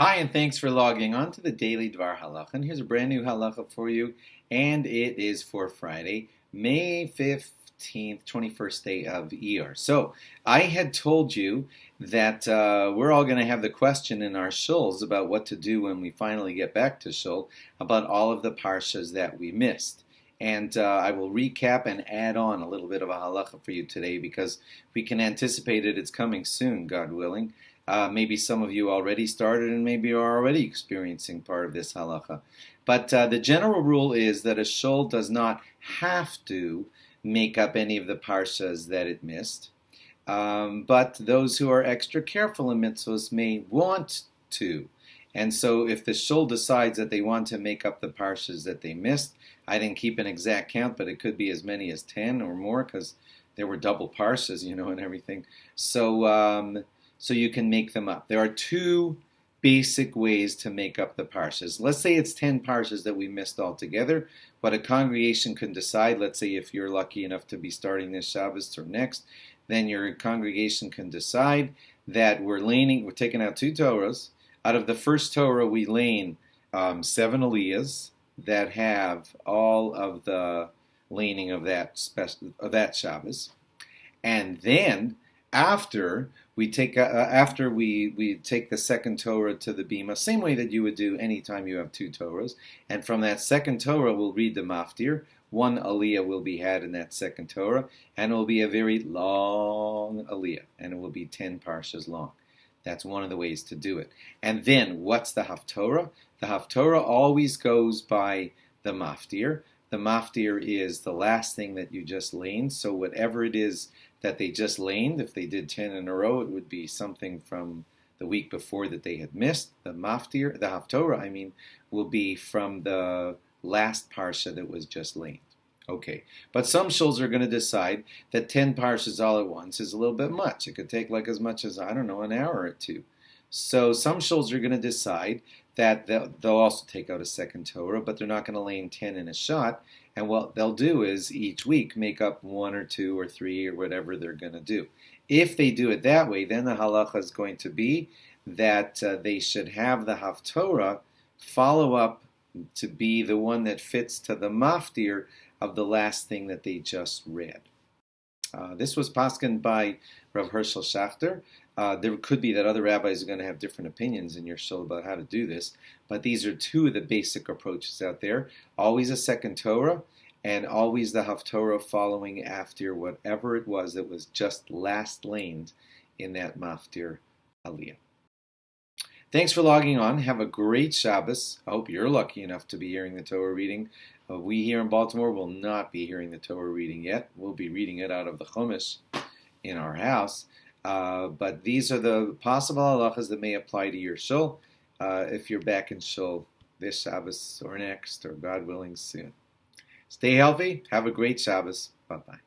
Hi, and thanks for logging on to the Daily DVAR HALACHA. And here's a brand new halacha for you, and it is for Friday, May 15th, 21st day of IYAR. So, I had told you that we're all going to have the question in our shuls about what to do when we finally get back to shul about all of the parshas that we missed. And I will recap and add on a little bit of a halacha for you today because we can anticipate it. It's coming soon, God willing. Maybe some of you already started and maybe are already experiencing part of this halacha. But the general rule is that a shul does not have to make up any of the parshas that it missed. But those who are extra careful in mitzvahs may want to. And so if the shul decides that they want to make up the parshas that they missed, I didn't keep an exact count, but it could be as many as 10 or more because there were double parshas, and everything. So you can make them up. There are two basic ways to make up the parshas. Let's say it's 10 parshas that we missed altogether, but a congregation can decide, let's say if you're lucky enough to be starting this Shabbos or next, then your congregation can decide that we're taking out two Torahs. Out of the first Torah, we lane 7 aliyahs that have all of the laning of that Shabbos. And then after we take the second Torah to the bima, same way that you would do anytime you have two Torahs, and from that second Torah we'll read the maftir. One aliyah will be had in that second Torah, and it will be a very long aliyah, and it will be 10 parshas long. That's one of the ways to do it. And then, what's the haftorah? The haftorah always goes by the maftir. The maftir is the last thing that you just laned, so whatever it is that they just laned, if they did 10 in a row, it would be something from the week before that they had missed. The haftorah, will be from the last parsha that was just laned. Okay, but some shuls are going to decide that 10 parshas all at once is a little bit much. It could take like as much as, an hour or two. So some shuls are going to decide that they'll also take out a second Torah, but they're not going to lane 10 in a shot. And what they'll do is each week make up 1 or 2 or 3 or whatever they're going to do. If they do it that way, then the halacha is going to be that they should have the haftorah follow up to be the one that fits to the maftir of the last thing that they just read. This was paskined by Rav Hershel Schachter. There could be that other rabbis are going to have different opinions in your shul about how to do this, but these are two of the basic approaches out there. Always a second Torah, and always the haftorah following after whatever it was that was just last laned in that maftir aliyah. Thanks for logging on. Have a great Shabbos. I hope you're lucky enough to be hearing the Torah reading. We here in Baltimore will not be hearing the Torah reading yet. We'll be reading it out of the Chumash in our house. But these are the possible halachas that may apply to your shul if you're back in shul this Shabbos or next, or God willing soon. Stay healthy. Have a great Shabbos. Bye-bye.